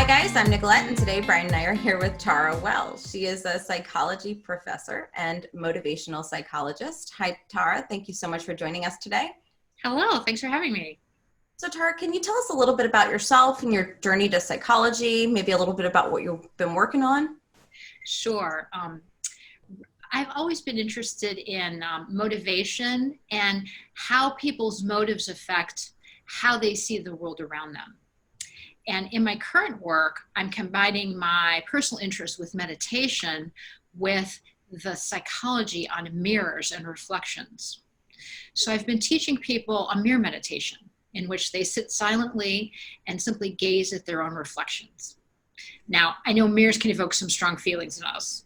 guys, I'm Nicolette, and today Brian and I are here with Tara Wells. She is a psychology professor and motivational psychologist. Hi, Tara. Thank you so much for joining us today. Hello, thanks for having me. So, Tara, can you tell us a little bit about yourself and your journey to psychology, maybe a little bit about what you've been working on? Sure. I've always been interested in motivation and how people's motives affect how they see the world around them. And in my current work, I'm combining my personal interest with meditation with the psychology on mirrors and reflections. So I've been teaching people a mirror meditation in which they sit silently and simply gaze at their own reflections. Now, I know mirrors can evoke some strong feelings in us.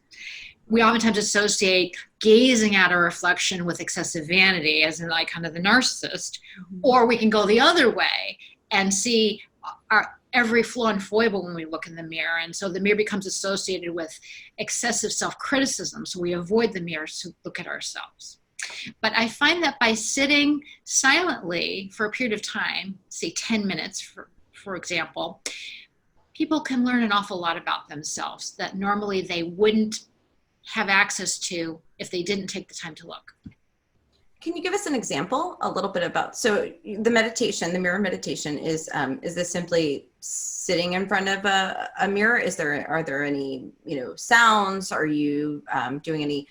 We oftentimes associate gazing at a reflection with excessive vanity, as in like kind of the narcissist, or we can go the other way and see our every flaw and foible when we look in the mirror. And so the mirror becomes associated with excessive self-criticism. So we avoid the mirror to look at ourselves. But I find that by sitting silently for a period of time, say 10 minutes, for example, people can learn an awful lot about themselves that normally they wouldn't have access to if they didn't take the time to look. Can you give us an example, a little bit about, so the meditation, the mirror meditation is this simply sitting in front of a mirror? Are there any, sounds? Are you doing any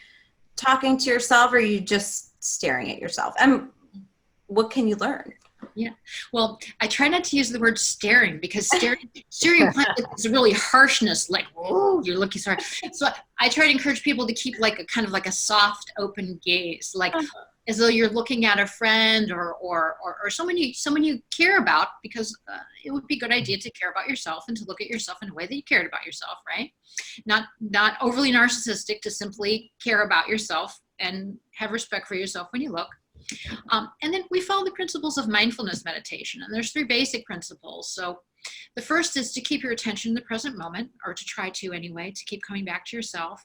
talking to yourself? Or are you just staring at yourself? And what can you learn? Yeah. Well, I try not to use the word staring because staring is a really harshness, like, oh, you're looking sorry. So I try to encourage people to keep like a kind of like a soft, open gaze, like as though you're looking at a friend or someone you care about, because it would be a good idea to care about yourself and to look at yourself in a way that you cared about yourself, right? Not overly narcissistic, to simply care about yourself and have respect for yourself when you look. And then we follow the principles of mindfulness meditation, and there's 3 basic principles. So the first is to keep your attention in the present moment, or to try to anyway, to keep coming back to yourself.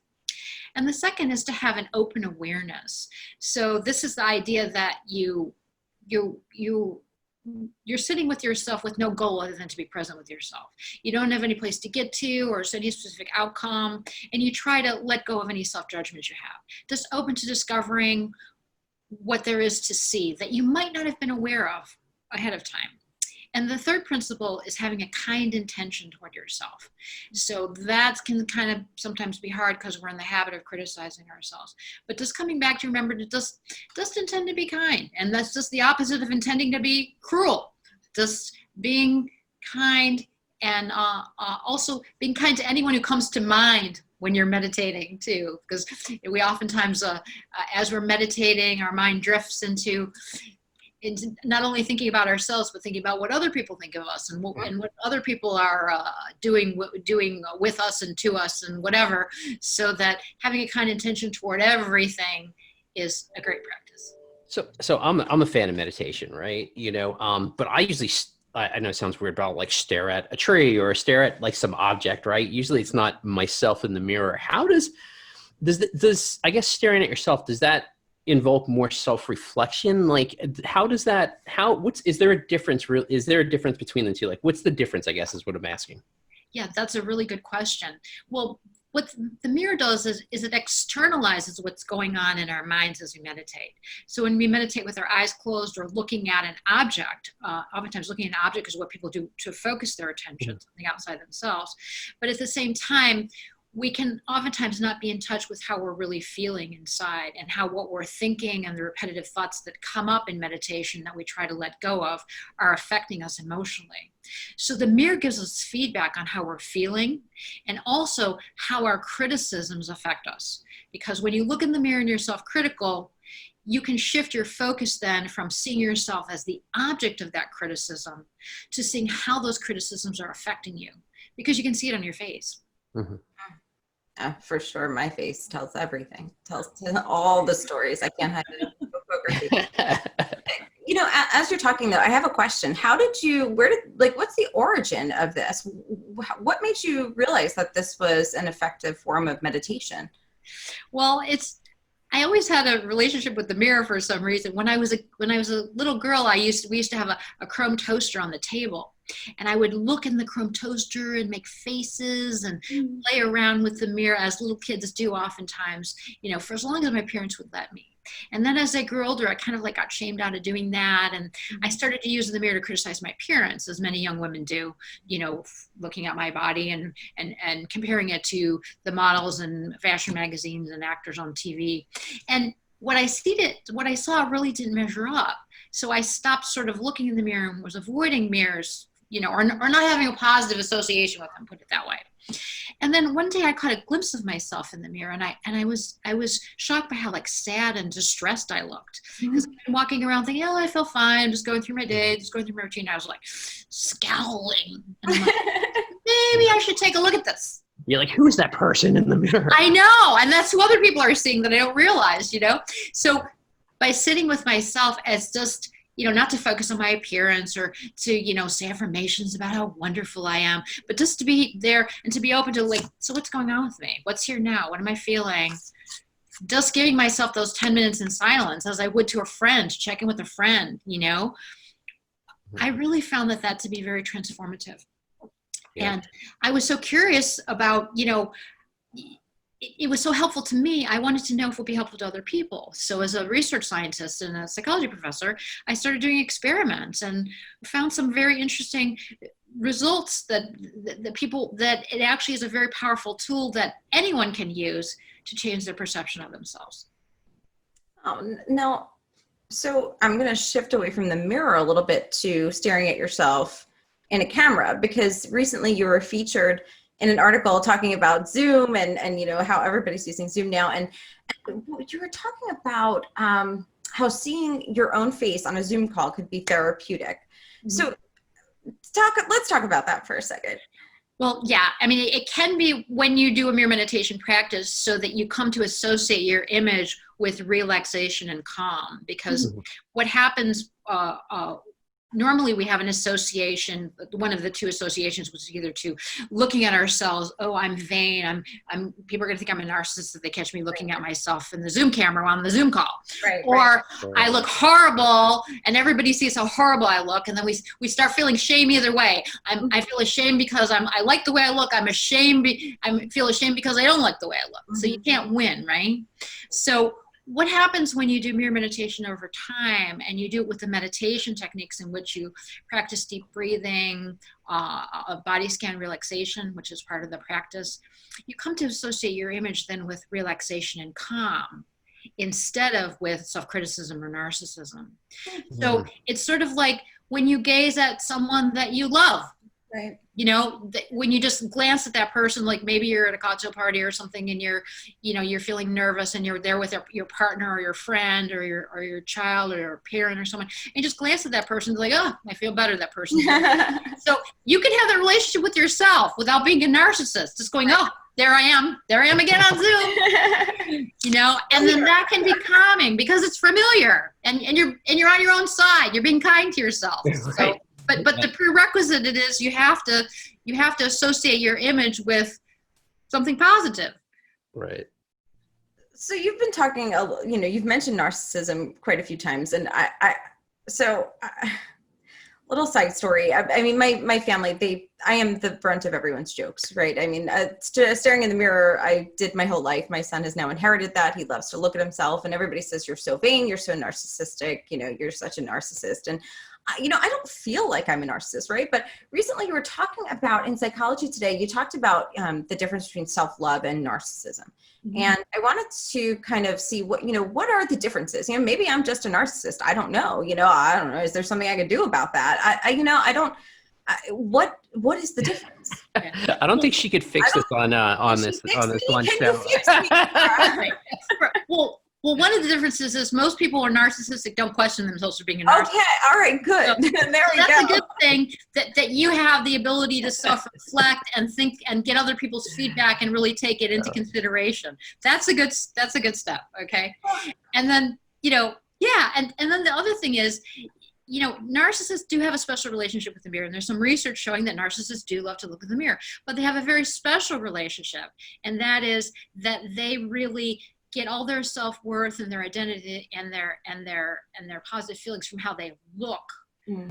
And the second is to have an open awareness. So this is the idea that you're sitting with yourself with no goal other than to be present with yourself. You don't have any place to get to or any specific outcome, and you try to let go of any self-judgment you have. Just open to discovering what there is to see that you might not have been aware of ahead of time. And the third principle is having a kind intention toward yourself. So that can kind of sometimes be hard because we're in the habit of criticizing ourselves. But just coming back to remember to just intend to be kind. And that's just the opposite of intending to be cruel. Just being kind, and also being kind to anyone who comes to mind when you're meditating too. Because we oftentimes, as we're meditating, our mind drifts into not only thinking about ourselves, but thinking about what other people think of us and what other people are doing with us and to us and whatever, so that having a kind intention toward everything is a great practice. So I'm a fan of meditation, right? But I usually, I know it sounds weird, but I'll like stare at a tree or stare at like some object, right? Usually it's not myself in the mirror. How does I guess staring at yourself, does that invoke more self-reflection? Like, is there a difference between the two? Like, what's the difference, I guess, is what I'm asking. Yeah, that's a really good question. Well, what the mirror does is it externalizes what's going on in our minds as we meditate. So when we meditate with our eyes closed or looking at an object, oftentimes looking at an object is what people do to focus their attention, something outside themselves. But at the same time, we can oftentimes not be in touch with how we're really feeling inside, and how what we're thinking and the repetitive thoughts that come up in meditation that we try to let go of are affecting us emotionally. So the mirror gives us feedback on how we're feeling, and also how our criticisms affect us. Because when you look in the mirror and you're self-critical, you can shift your focus then from seeing yourself as the object of that criticism to seeing how those criticisms are affecting you, because you can see it on your face. Mm-hmm. For sure, my face tells everything. Tells all the stories. I can't hide it in photography. As you're talking though, I have a question. What's the origin of this? What made you realize that this was an effective form of meditation? Well, I always had a relationship with the mirror for some reason. When I was a little girl, we used to have a chrome toaster on the table, and I would look in the chrome toaster and make faces and play around with the mirror as little kids do oftentimes, for as long as my parents would let me. And then as I grew older, I kind of like got shamed out of doing that. And I started to use the mirror to criticize my appearance, as many young women do, looking at my body and comparing it to the models and fashion magazines and actors on TV. And what I saw really didn't measure up. So I stopped sort of looking in the mirror and was avoiding mirrors, or not having a positive association with them, put it that way. And then one day I caught a glimpse of myself in the mirror, and I was shocked by how like sad and distressed I looked. Because I've been walking around thinking, oh, I feel fine, just going through my day, just going through my routine. I was like scowling. And I'm like, maybe I should take a look at this. You're like, who's that person in the mirror? I know, and that's who other people are seeing that I don't realize, So by sitting with myself as just, not to focus on my appearance or to, say affirmations about how wonderful I am, but just to be there and to be open to like, so what's going on with me? What's here now? What am I feeling? Just giving myself those 10 minutes in silence as I would to a friend, check in with a friend, I really found that to be very transformative. Yeah. And I was so curious about, it was so helpful to me. I wanted to know if it would be helpful to other people. So as a research scientist and a psychology professor, I started doing experiments and found some very interesting results that it actually is a very powerful tool that anyone can use to change their perception of themselves. Now, so I'm going to shift away from the mirror a little bit to staring at yourself in a camera, because recently you were featured in an article talking about Zoom and how everybody's using Zoom now. And you were talking about how seeing your own face on a Zoom call could be therapeutic. Mm-hmm. So let's talk about that for a second. Well, yeah, I mean, it can be when you do a mirror meditation practice so that you come to associate your image with relaxation and calm, because what happens, normally we have an association. One of the two associations was either to looking at ourselves. Oh, I'm vain. People are going to think I'm a narcissist if they catch me looking at myself in the Zoom camera on the Zoom call. Right, or I look horrible and everybody sees how horrible I look. And then we start feeling shame either way. I feel ashamed because I like the way I look. I feel ashamed because I don't like the way I look. Mm-hmm. So you can't win, right? So what happens when you do mirror meditation over time and you do it with the meditation techniques in which you practice deep breathing, a body scan relaxation, which is part of the practice, you come to associate your image then with relaxation and calm instead of with self-criticism or narcissism. Mm-hmm. So it's sort of like when you gaze at someone that you love. Right. When you just glance at that person, like maybe you're at a cocktail party or something and you're feeling nervous and you're there with your partner or your friend or your child or your parent or someone, and just glance at that person, like, oh, I feel better, that person. So you can have that relationship with yourself without being a narcissist, just going, oh, there I am again on Zoom, and then that can be calming because it's familiar and you're on your own side, you're being kind to yourself. Right. So, But the prerequisite it is you have to associate your image with something positive. Right. So you've been talking, you've mentioned narcissism quite a few times, and little side story. I mean, my family, I am the brunt of everyone's jokes, right? I mean, staring in the mirror, I did my whole life. My son has now inherited that. He loves to look at himself, and everybody says, you're so vain, you're so narcissistic, you're such a narcissist. And I don't feel like I'm a narcissist, right? But recently you were talking about, in Psychology Today, you talked about the difference between self-love and narcissism. Mm-hmm. And I wanted to kind of see what are the differences? Maybe I'm just a narcissist. I don't know. I don't know. Is there something I could do about that? What is the difference? I don't think she could fix this on this one show. Well, one of the differences is most people who are narcissistic don't question themselves for being a narcissist. Okay, all right, good. So, there we go. That's a good thing that you have the ability to self-reflect and think and get other people's feedback and really take it into consideration. That's a good step. Okay, and then and then the other thing is, narcissists do have a special relationship with the mirror, and there's some research showing that narcissists do love to look in the mirror, but they have a very special relationship, and that is that they really get all their self-worth and their identity and their positive feelings from how they look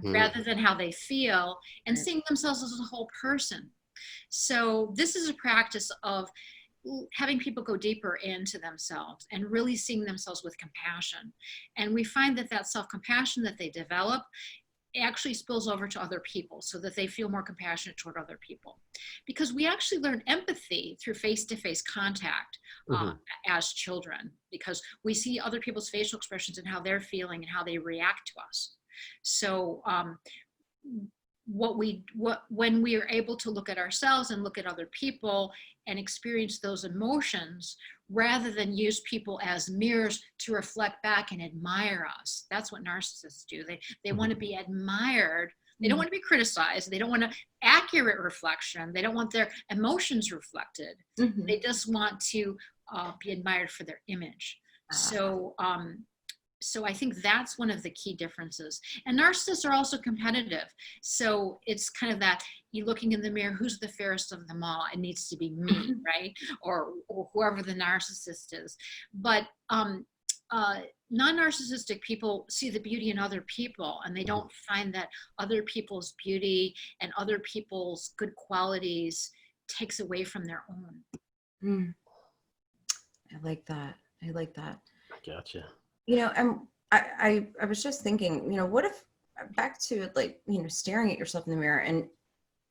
rather than how they feel, and seeing themselves as a whole person. So this is a practice of having people go deeper into themselves and really seeing themselves with compassion. And we find that that self-compassion that they develop actually spills over to other people, so that they feel more compassionate toward other people. Because we actually learn empathy through face-to-face contact as children, because we see other people's facial expressions and how they're feeling and how they react to us. So when we are able to look at ourselves and look at other people and experience those emotions, rather than use people as mirrors to reflect back and admire us. That's what narcissists do. They want to be admired. They don't want to be criticized. They don't want accurate reflection. They don't want their emotions reflected. They just want to be admired for their image. So I think that's one of the key differences. And narcissists are also competitive. So it's kind of that, you looking in the mirror, who's the fairest of them all? It needs to be me, right? Or whoever the narcissist is. But non-narcissistic people see the beauty in other people, and they don't find that other people's beauty and other people's good qualities takes away from their own. I like that. I like that. Gotcha. You know, I was just thinking, you know, what if, back to like, you know, staring at yourself in the mirror, and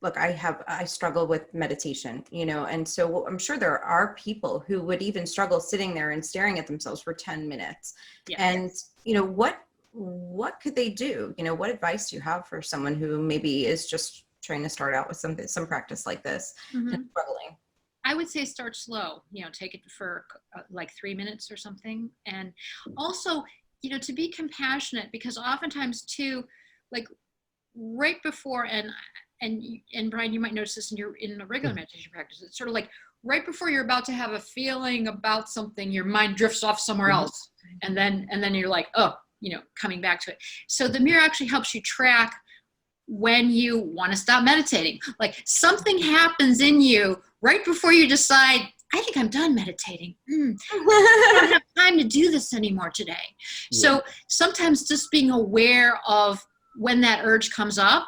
look, I struggle with meditation, you know, and so I'm sure there are people who would even struggle sitting there and staring at themselves for 10 minutes. Yeah. And, you know, what could they do? You know, what advice do you have for someone who maybe is just trying to start out with some practice like this and struggling? I would say start slow, you know, take it for like 3 minutes or something. And also, you know, to be compassionate, because oftentimes too, like right before, and Brian, you might notice this in a regular meditation practice, it's sort of like right before you're about to have a feeling about something, your mind drifts off somewhere else. And then you're like, oh, you know, coming back to it. So the mirror actually helps you track when you want to stop meditating. Like something happens in you right before you decide, I think I'm done meditating. I don't have time to do this anymore today. Yeah. So sometimes just being aware of when that urge comes up,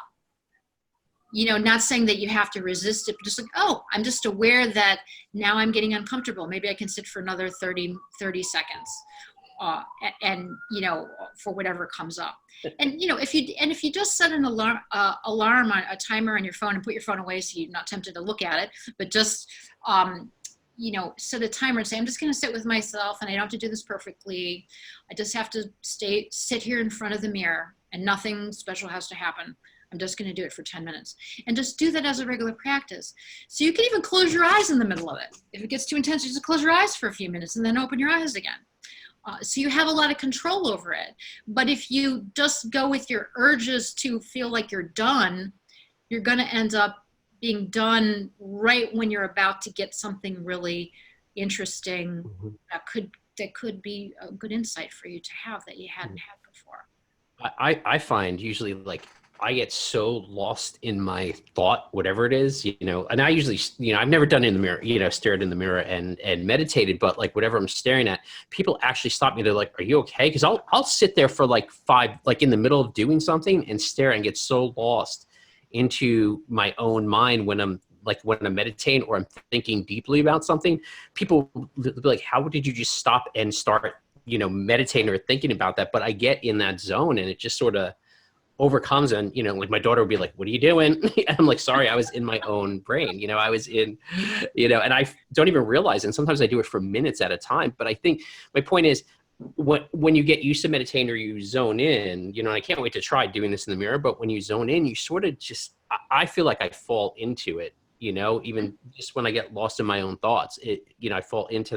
you know, not saying that you have to resist it, but just like, oh, I'm just aware that now I'm getting uncomfortable. Maybe I can sit for another 30 seconds. And you know, for whatever comes up. And you know, if you just set an alarm on a timer on your phone and put your phone away so you're not tempted to look at it, but just you know, set a timer and say, I'm just going to sit with myself, and I don't have to do this perfectly. I just have to sit here in front of the mirror, and nothing special has to happen. I'm just going to do it for 10 minutes, and just do that as a regular practice. So you can even close your eyes in the middle of it. If it gets too intense, you just close your eyes for a few minutes and then open your eyes again. So you have a lot of control over it. But if you just go with your urges to feel like you're done, you're going to end up being done right when you're about to get something really interesting that could be a good insight for you to have that you hadn't had before. I find usually like I get so lost in my thought, whatever it is, you know, and I usually, you know, I've never done it in the mirror, you know, stared in the mirror and meditated, but like whatever I'm staring at, people actually stop me. They're like, are you okay? Cause I'll sit there for like in the middle of doing something and stare and get so lost into my own mind when I'm meditating or I'm thinking deeply about something. People will be like, how did you just stop and start, you know, meditating or thinking about that? But I get in that zone and it just sort of overcomes. And, you know, like my daughter would be like, what are you doing? And I'm like, sorry, I was in my own brain, you know, I was in, you know, and I don't even realize. And sometimes I do it for minutes at a time. But I think my point is when you get used to meditating or you zone in, you know, and I can't wait to try doing this in the mirror, but when you zone in, you sort of just, I feel like I fall into it, you know, even just when I get lost in my own thoughts, you know, I fall into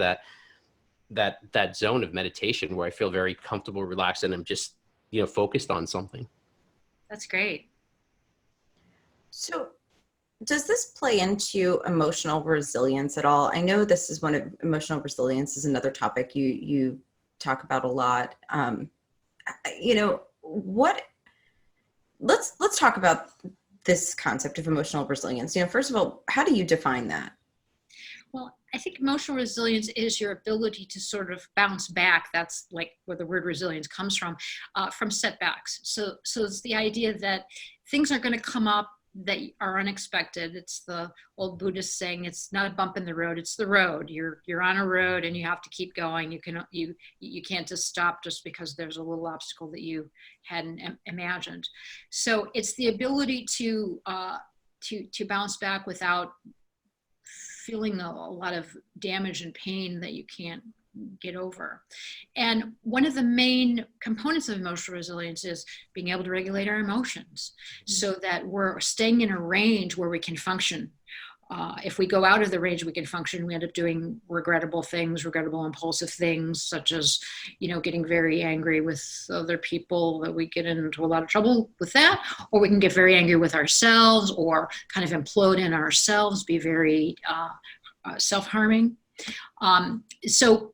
that zone of meditation where I feel very comfortable, relaxed, and I'm just, you know, focused on something. That's great. So does this play into emotional resilience at all? I know this is emotional resilience is another topic you talk about a lot. You know, let's talk about this concept of emotional resilience. You know, first of all, how do you define that? Well, I think emotional resilience is your ability to sort of bounce back. That's like where the word resilience comes from setbacks. So it's the idea that things are going to come up that are unexpected. It's the old Buddhist saying, it's not a bump in the road, it's the road. You're on a road and you have to keep going. You can't just stop just because there's a little obstacle that you hadn't imagined. So it's the ability to bounce back without feeling a lot of damage and pain that you can't get over. And one of the main components of emotional resilience is being able to regulate our emotions so that we're staying in a range where we can function. If we go out of the range we can function, we end up doing regrettable things, regrettable impulsive things, such as, getting very angry with other people, that we get into a lot of trouble with that, or we can get very angry with ourselves or kind of implode in ourselves, be very self-harming. So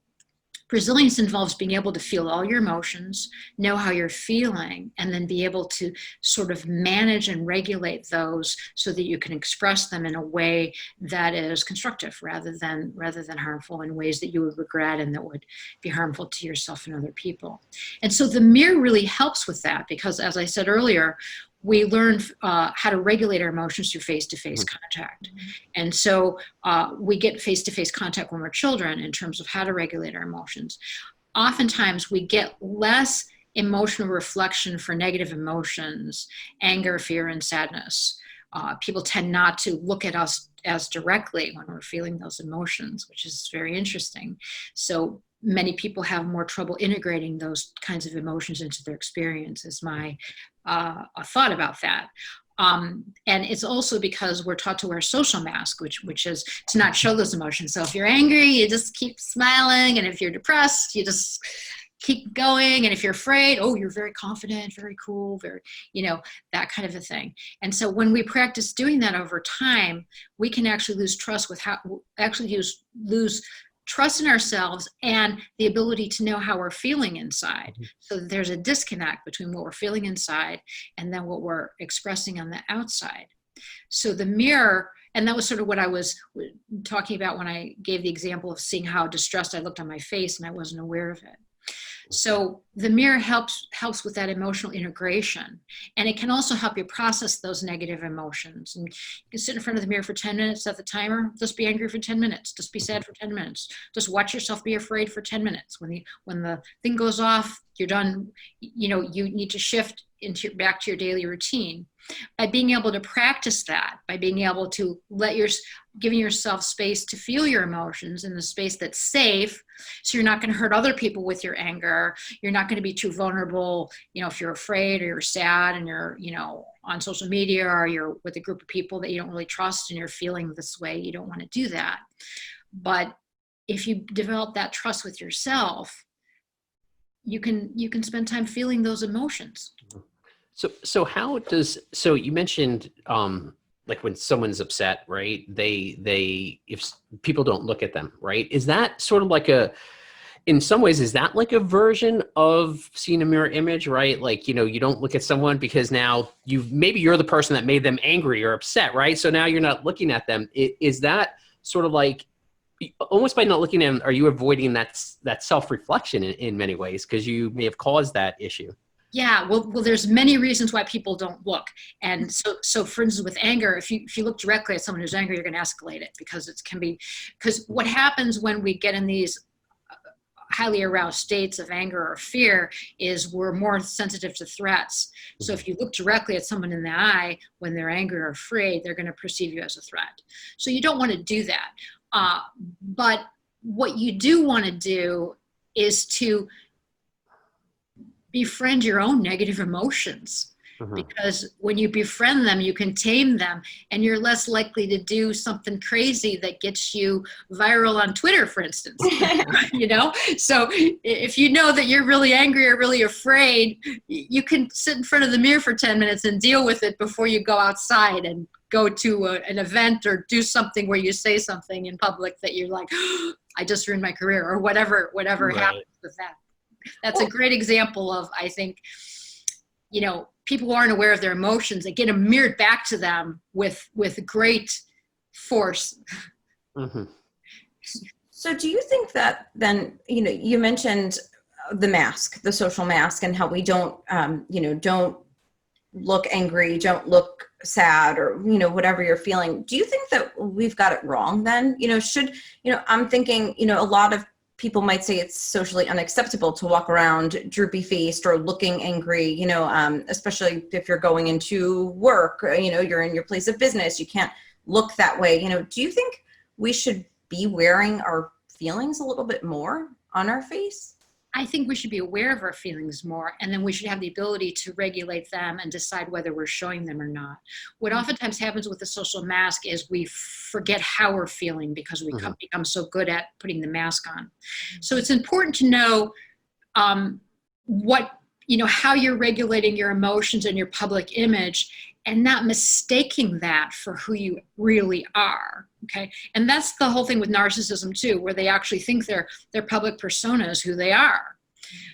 resilience involves being able to feel all your emotions, know how you're feeling, and then be able to sort of manage and regulate those so that you can express them in a way that is constructive rather than harmful, in ways that you would regret and that would be harmful to yourself and other people. And so the mirror really helps with that, because as I said earlier, we learn how to regulate our emotions through face-to-face contact. And so we get face-to-face contact when we're children in terms of how to regulate our emotions. Oftentimes we get less emotional reflection for negative emotions, anger, fear, and sadness. People tend not to look at us as directly when we're feeling those emotions, which is very interesting. So many people have more trouble integrating those kinds of emotions into their experience, is my thought about that. And it's also because we're taught to wear a social mask, which is to not show those emotions. So if you're angry, you just keep smiling. And if you're depressed, you just keep going. And if you're afraid, oh, you're very confident, very cool, very, that kind of a thing. And so when we practice doing that over time, we can actually lose trust lose trust in ourselves and the ability to know how we're feeling inside. So there's a disconnect between what we're feeling inside and then what we're expressing on the outside. So the mirror, and that was sort of what I was talking about when I gave the example of seeing how distressed I looked on my face and I wasn't aware of it. So the mirror helps with that emotional integration, and it can also help you process those negative emotions. And you can sit in front of the mirror for 10 minutes, set the timer, just be angry for 10 minutes, just be sad for 10 minutes, just watch yourself be afraid for 10 minutes. When the thing goes off, you're done. You need to shift back to your daily routine. By being able to practice that, by being able to giving yourself space to feel your emotions in the space that's safe, so you're not going to hurt other people with your anger. You're not going to be too vulnerable, if you're afraid or you're sad and you're, on social media, or you're with a group of people that you don't really trust and you're feeling this way. You don't want to do that. But if you develop that trust with yourself, you can spend time feeling those emotions. So you mentioned, like when someone's upset, right? If people don't look at them, right? Is that sort of in some ways, is that like a version of seeing a mirror image, right? Like, you don't look at someone because now maybe you're the person that made them angry or upset, right? So now you're not looking at them. Is that sort of like, almost by not looking at them, are you avoiding that self-reflection in many ways? Because you may have caused that issue. Yeah, well, there's many reasons why people don't look. And so for instance, with anger, if you look directly at someone who's angry, you're going to escalate it, because what happens when we get in these highly aroused states of anger or fear is we're more sensitive to threats. So if you look directly at someone in the eye when they're angry or afraid, they're going to perceive you as a threat. So you don't want to do that. But what you do want to do is to befriend your own negative emotions, because when you befriend them, you can tame them, and you're less likely to do something crazy that gets you viral on Twitter, for instance. So if you know that you're really angry or really afraid, you can sit in front of the mirror for 10 minutes and deal with it before you go outside and go to an event or do something where you say something in public that you're like, oh, I just ruined my career, or whatever right. happens with that. That's a great example of, I think, people who aren't aware of their emotions, they get them mirrored back to them with great force. So do you think that then, you mentioned the mask, the social mask, and how we don't, don't look angry, don't look sad, or, whatever you're feeling. Do you think that we've got it wrong then? I'm thinking, a lot of people might say it's socially unacceptable to walk around droopy faced or looking angry, especially if you're going into work, or, you're in your place of business, you can't look that way. Do you think we should be wearing our feelings a little bit more on our face? I think we should be aware of our feelings more, and then we should have the ability to regulate them and decide whether we're showing them or not. What oftentimes happens with the social mask is we forget how we're feeling because we become so good at putting the mask on. So it's important to know how you're regulating your emotions and your public image, and not mistaking that for who you really are. Okay. And that's the whole thing with narcissism too, where they actually think their public persona is who they are.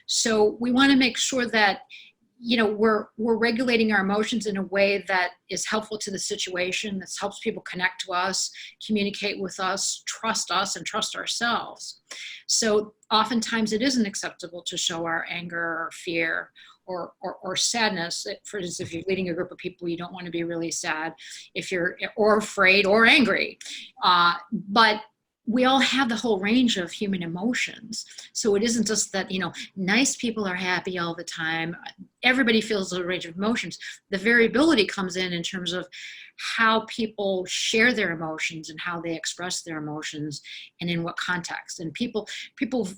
So we want to make sure that, we're regulating our emotions in a way that is helpful to the situation, that helps people connect to us, communicate with us, and trust ourselves. So oftentimes it isn't acceptable to show our anger or fear or sadness. For instance, if you're leading a group of people, you don't want to be really sad or afraid or angry. But we all have the whole range of human emotions. So it isn't just that, nice people are happy all the time. Everybody feels a range of emotions. The variability comes in terms of how people share their emotions and how they express their emotions and in what context. And people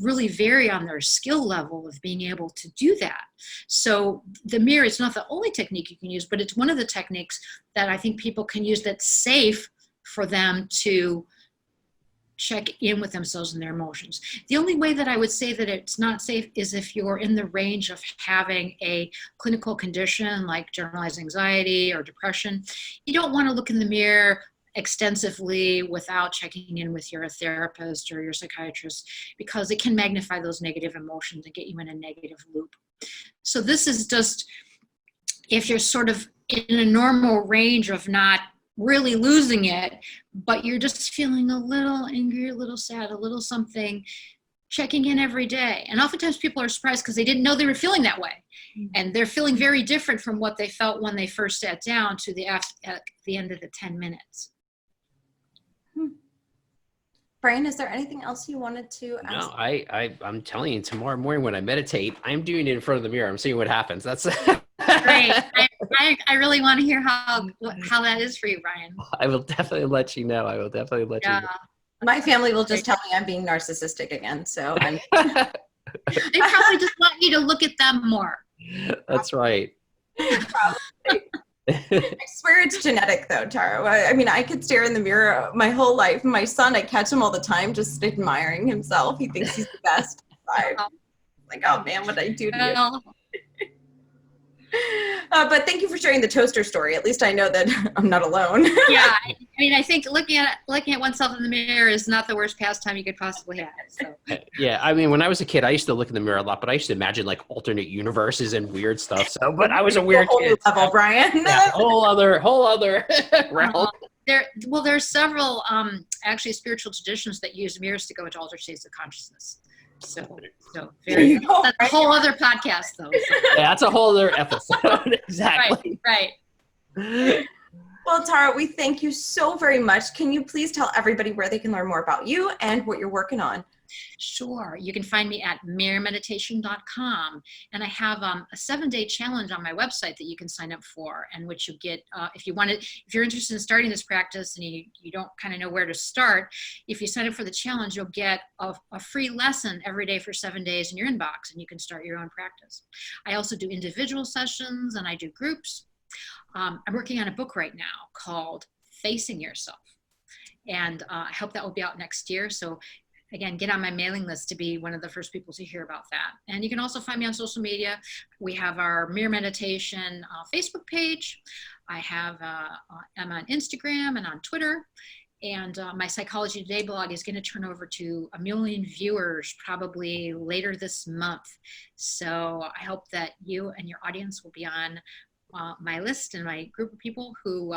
really vary on their skill level of being able to do that. So the mirror is not the only technique you can use, but it's one of the techniques that I think people can use that's safe for them to check in with themselves and their emotions. The only way that I would say that it's not safe is if you're in the range of having a clinical condition like generalized anxiety or depression. You don't want to look in the mirror extensively without checking in with your therapist or your psychiatrist, because it can magnify those negative emotions and get you in a negative loop. So this is just if you're sort of in a normal range of not really losing it, but you're just feeling a little angry, a little sad, a little something, checking in every day. And oftentimes people are surprised because they didn't know they were feeling that way. And they're feeling very different from what they felt when they first sat down to at the end of the 10 minutes. Brian, is there anything else you wanted to ask? No, I'm telling you, tomorrow morning when I meditate, I'm doing it in front of the mirror. I'm seeing what happens. That's great. I really want to hear how that is for you, Brian. I will definitely let you know. You know. My family will just tell me I'm being narcissistic again. So they probably just want you to look at them more. That's right. I swear it's genetic though, Tara. I mean, I could stare in the mirror my whole life. My son, I catch him all the time just admiring himself. He thinks he's the best. Like, oh man, what did I do to you? But thank you for sharing the toaster story. At least I know that I'm not alone. Yeah, I mean, I think looking at oneself in the mirror is not the worst pastime you could possibly have. So. Yeah, I mean, when I was a kid, I used to look in the mirror a lot, but I used to imagine like alternate universes and weird stuff. So, but I was a weird kid. Level, Brian. Yeah, whole other realm. There's several actually spiritual traditions that use mirrors to go into altered states of consciousness. So that's a whole other podcast, though. So. Yeah, that's a whole other episode. Exactly. Right. Well, Tara, we thank you so very much. Can you please tell everybody where they can learn more about you and what you're working on? Sure. You can find me at mirrormeditation.com. And I have a 7-day challenge on my website that you can sign up for, and which you get if you're interested in starting this practice and you don't kind of know where to start. If you sign up for the challenge, you'll get a free lesson every day for 7 days in your inbox, and you can start your own practice. I also do individual sessions and I do groups. I'm working on a book right now called Facing Yourself. And I hope that will be out next year. So again, get on my mailing list to be one of the first people to hear about that. And you can also find me on social media. We have our Mirror Meditation Facebook page. I'm on Instagram and on Twitter. And my Psychology Today blog is going to turn over to 1 million viewers probably later this month. So I hope that you and your audience will be on my list and my group of people who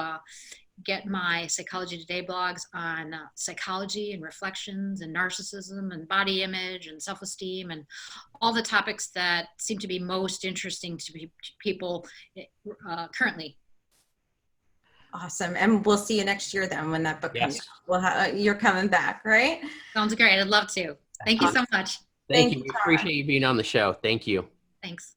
get my Psychology Today blogs on psychology and reflections and narcissism and body image and self-esteem and all the topics that seem to be most interesting to people currently. Awesome. And we'll see you next year then when that book comes Yes. out. You're coming back, right? Sounds great. I'd love to. Thank you so much. Thank you. We appreciate you being on the show. Thank you. Thanks.